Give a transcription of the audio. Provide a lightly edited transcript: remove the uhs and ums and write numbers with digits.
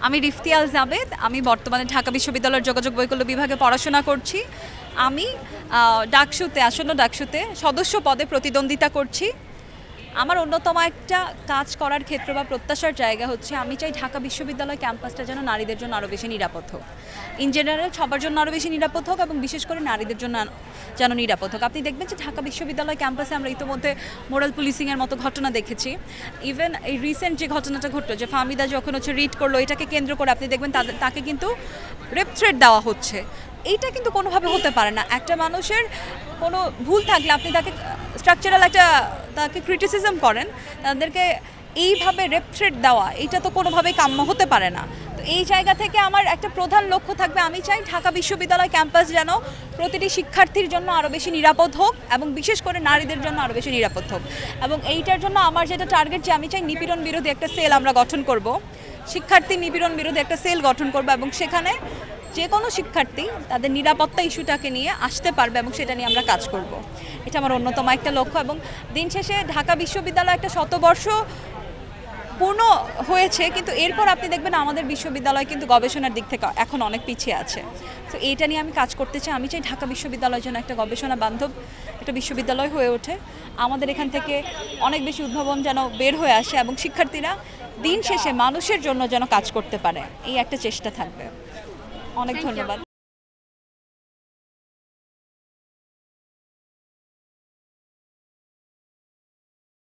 আমি রিফতি আল জাবেদ। আমি বর্তমানে ঢাকা বিশ্ববিদ্যালয়ের যোগাযোগ বৈকল্য বিভাগে পড়াশোনা করছি। আমি আসন্ন ডাকসুতে সদস্য পদে প্রতিদ্বন্দ্বিতা করছি। আমার অন্যতম একটা কাজ করার ক্ষেত্র বা প্রত্যাশার জায়গা হচ্ছে আমি চাই ঢাকা বিশ্ববিদ্যালয় ক্যাম্পাসটা যেন নারীদের জন্য আরও বেশি নিরাপদ হোক। ইন জেনারেল সবার জন্য আরও বেশি নিরাপদ হোক এবং বিশেষ করে নারীদের জন্য যেন নিরাপদ হোক। আপনি দেখবেন যে ঢাকা বিশ্ববিদ্যালয় ক্যাম্পাসে আমরা ইতিমধ্যে মোরাল পুলিশিংয়ের মতো ঘটনা দেখেছি। ইভেন এই রিসেন্ট যে ঘটনাটা ঘটলো যে ফাহমিদা যখন রিড করলো, এটাকে কেন্দ্র করে আপনি দেখবেন তাকে কিন্তু রেপ থ্রেট দেওয়া হচ্ছে। এইটা কিন্তু কোনোভাবে হতে পারে না। একটা মানুষের কোনো ভুল থাকলে আপনি তাকে স্ট্রাকচারাল তাকে ক্রিটিসিজম করেন, তাদেরকে এইভাবে রেপ থ্রেট দেওয়া এটা তো কোনোভাবেই কাম্য হতে পারে না। তো এই জায়গা থেকে আমার একটা প্রধান লক্ষ্য থাকবে, আমি চাই ঢাকা বিশ্ববিদ্যালয় ক্যাম্পাস যেন প্রতিটি শিক্ষার্থীর জন্য আরও বেশি নিরাপদ হোক এবং বিশেষ করে নারীদের জন্য আরও বেশি নিরাপদ হোক। এবং এইটার জন্য আমার যেটা টার্গেট, যে আমি চাই নিপীড়ন বিরোধী একটা সেল আমরা গঠন করব, শিক্ষার্থী নিপীড়ন বিরোধী একটা সেল গঠন করব এবং সেখানে যে কোনো শিক্ষার্থী তাদের নিরাপত্তা ইস্যুটাকে নিয়ে আসতে পারবে এবং সেটা নিয়ে আমরা কাজ করব। এটা আমার অন্যতম একটা লক্ষ্য। এবং দিন শেষে ঢাকা বিশ্ববিদ্যালয় একটা শতবর্ষ পূর্ণ হয়েছে, কিন্তু এরপর আপনি দেখবেন আমাদের বিশ্ববিদ্যালয় কিন্তু গবেষণার দিক থেকে এখন অনেক পিছিয়ে আছে। তো এইটা নিয়ে আমি কাজ করতে চাই। আমি চাই ঢাকা বিশ্ববিদ্যালয়ের জন্য একটা গবেষণা বান্ধব একটা বিশ্ববিদ্যালয় হয়ে ওঠে। আমাদের এখান থেকে অনেক বেশি উদ্ভাবন যেন বের হয়ে আসে এবং শিক্ষার্থীরা দিন শেষে মানুষের জন্য যেন কাজ করতে পারে, এই একটা চেষ্টা থাকবে। অনেক ধন্যবাদ।